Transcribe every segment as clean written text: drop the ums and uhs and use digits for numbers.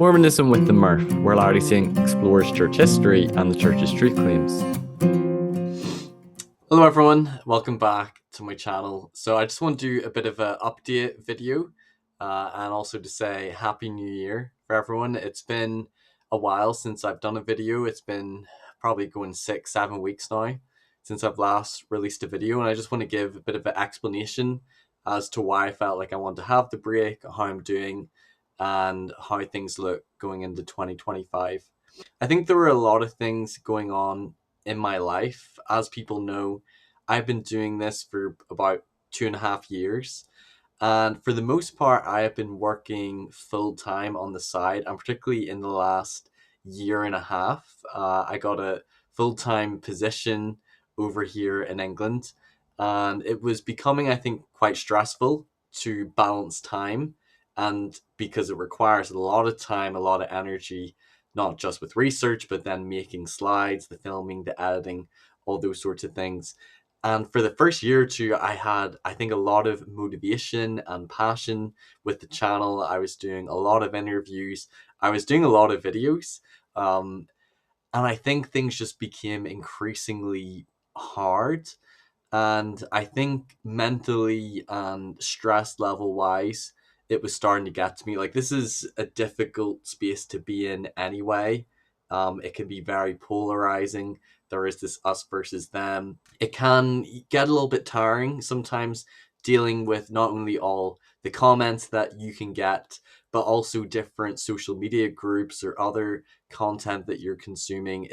Mormonism with the Murph, where Latter-day Saint explores church history and the church's truth claims. Hello everyone, welcome back to my channel. So I just want to do a bit of an update video and also to say Happy New Year for everyone. It's been a while since I've done a video. It's been probably going 6-7 weeks now since I've last released a video, and I just want to give a bit of an explanation as to why I felt like I wanted to have the break, how I'm doing, and how things look going into 2025. I think there were a lot of things going on in my life. As people know, I've been doing this for about 2.5 years. And for the most part, I have been working full time on the side, and particularly in the last year and a half, I got a full time position over here in England. And it was becoming, I think, quite stressful to balance time. And because it requires a lot of time, a lot of energy, not just with research, but then making slides, the filming, the editing, all those sorts of things. And for the first year or two, I had, I think, a lot of motivation and passion with the channel. I was doing a lot of interviews, I was doing a lot of videos. Um, and I think things just became increasingly hard. And I think mentally and stress level wise, it was starting to get to me. Like, this is a difficult space to be in anyway. It can be very polarizing. There is this us versus them. It can get a little bit tiring sometimes, dealing with not only all the comments that you can get, but also different social media groups or other content that you're consuming.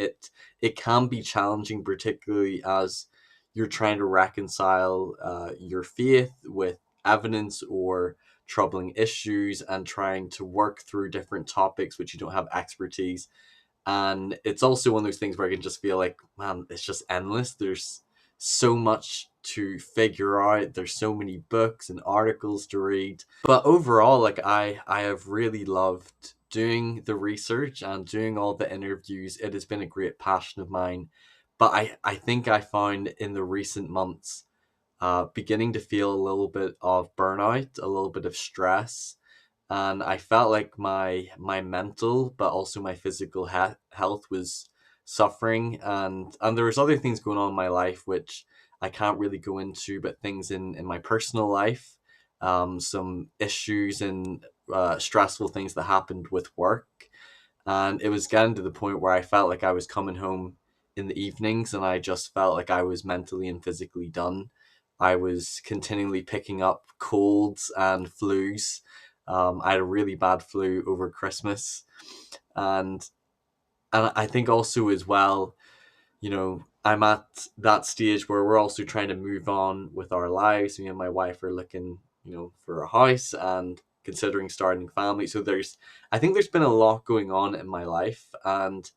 It can be challenging, particularly as you're trying to reconcile your faith with evidence or troubling issues, and trying to work through different topics which you don't have expertise. And it's also one of those things where I can just feel like, man, it's just endless. There's so much to figure out. There's so many books and articles to read. But overall, like, I have really loved doing the research and doing all the interviews. It has been a great passion of mine. But I think I found in the recent months beginning to feel a little bit of burnout, a little bit of stress, and I felt like my mental but also my physical health was suffering, and there was other things going on in my life which I can't really go into, but things in my personal life, some issues and stressful things that happened with work. And it was getting to the point where I felt like I was coming home in the evenings and I just felt like I was mentally and physically done. I was continually picking up colds and flus. I had a really bad flu over Christmas, and I think also as well, I'm at that stage where we're also trying to move on with our lives. Me and my wife are looking, for a house and considering starting a family. So I think there's been a lot going on in my life, and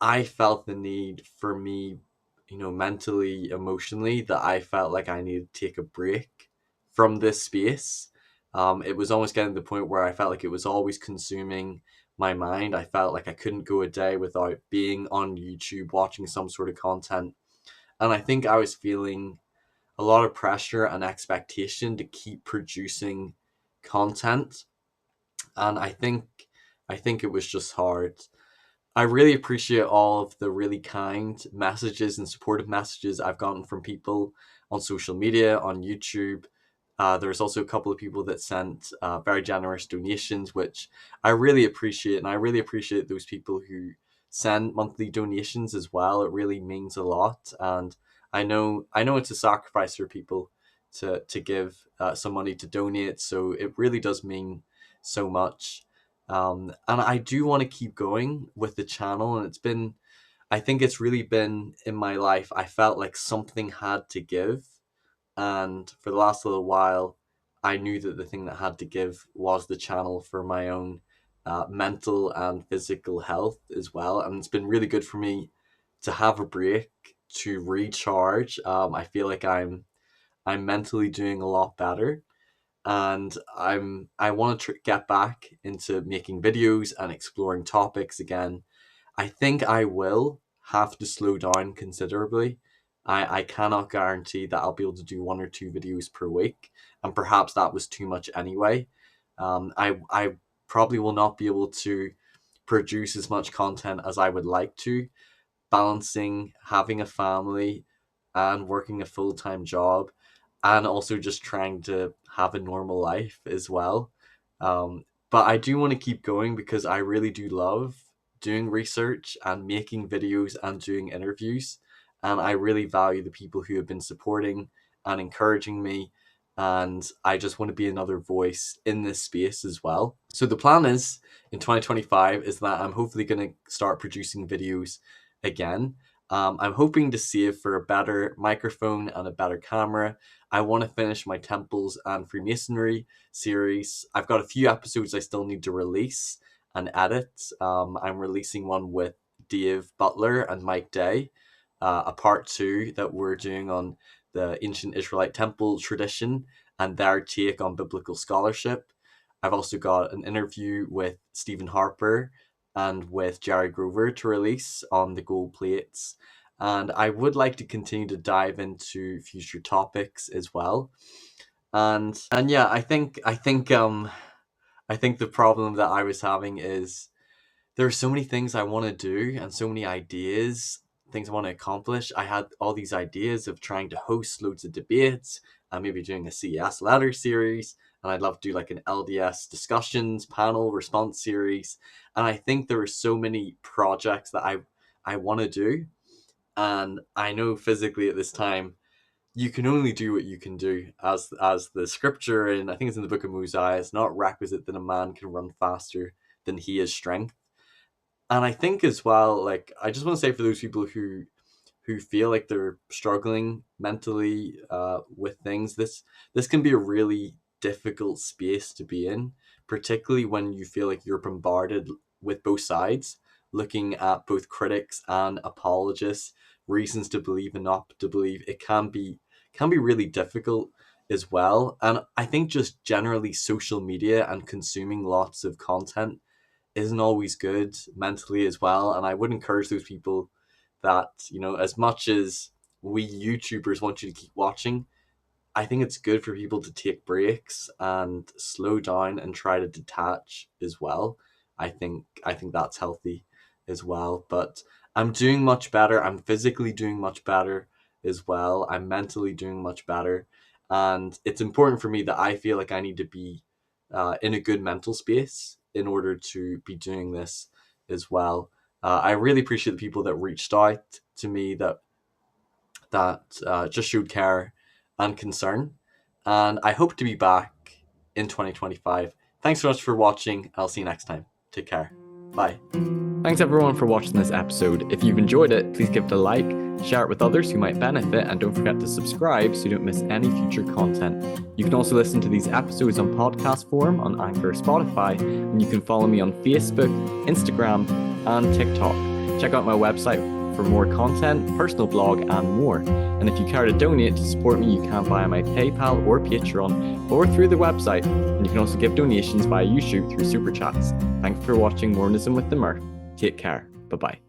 I felt the need for me, mentally, emotionally, that I felt like I needed to take a break from this space. It was almost getting to the point where I felt like it was always consuming my mind. I felt like I couldn't go a day without being on YouTube watching some sort of content. And I think I was feeling a lot of pressure and expectation to keep producing content. And I think it was just hard. I really appreciate all of the really kind messages and supportive messages I've gotten from people on social media, on YouTube. There's also a couple of people that sent very generous donations, which I really appreciate. And I really appreciate those people who send monthly donations as well. It really means a lot. And I know it's a sacrifice for people to give some money to donate. So it really does mean so much. And I do want to keep going with the channel. And I think it's really been in my life. I felt like something had to give. And for the last little while, I knew that the thing that had to give was the channel for my own mental and physical health as well. And it's been really good for me to have a break, to recharge. I feel like I'm mentally doing a lot better, and I want to get back into making videos and exploring topics again. I think I will have to slow down considerably. I cannot guarantee that I'll be able to do 1 or 2 videos per week, and perhaps that was too much anyway. I probably will not be able to produce as much content as I would like to, balancing having a family and working a full-time job, and also just trying to have a normal life as well. But I do want to keep going because I really do love doing research and making videos and doing interviews. And I really value the people who have been supporting and encouraging me. And I just want to be another voice in this space as well. So the plan is in 2025 is that I'm hopefully going to start producing videos again. I'm hoping to save for a better microphone and a better camera. I want to finish my temples and Freemasonry series. I've got a few episodes I still need to release and edit. I'm releasing one with Dave Butler and Mike Day, a part 2 that we're doing on the ancient Israelite temple tradition and their take on biblical scholarship. I've also got an interview with Stephen Harper and with Jerry Grover to release on the gold plates. And I would like to continue to dive into future topics as well. And yeah, I think the problem that I was having is there are so many things I want to do and so many ideas, things I want to accomplish. I had all these ideas of trying to host loads of debates and maybe doing a CES letter series. And I'd love to do like an LDS discussions panel response series. And I think there are so many projects that I want to do. And I know physically at this time, you can only do what you can do, as the scripture, and I think it's in the book of Mosiah, it's not requisite that a man can run faster than he has strength. And I think as well, like, I just want to say for those people who feel like they're struggling mentally with things, this can be a really difficult space to be in, particularly when you feel like you're bombarded with both sides, looking at both critics and apologists, reasons to believe and not to believe. It can be really difficult as well. And I think just generally social media and consuming lots of content isn't always good mentally as well. And I would encourage those people that, you know, as much as we YouTubers want you to keep watching, I think it's good for people to take breaks and slow down and try to detach as well. I think that's healthy as well. But I'm doing much better. I'm physically doing much better as well. I'm mentally doing much better. And it's important for me that I feel like I need to be in a good mental space in order to be doing this as well. I really appreciate the people that reached out to me that just showed care and concern. And I hope to be back in 2025. Thanks so much for watching. I'll see you next time. Take care. Bye. Thanks everyone for watching this episode. If you've enjoyed it, please give it a like, share it with others who might benefit, and don't forget to subscribe so you don't miss any future content. You can also listen to these episodes on podcast form on Anchor or Spotify, and you can follow me on Facebook, Instagram, and TikTok. Check out my website for more content, personal blog, and more. And if you care to donate to support me, you can via my PayPal or Patreon, or through the website. And you can also give donations via YouTube through Super Chats. Thanks for watching Mormonism with the Murph. Take care. Bye-bye.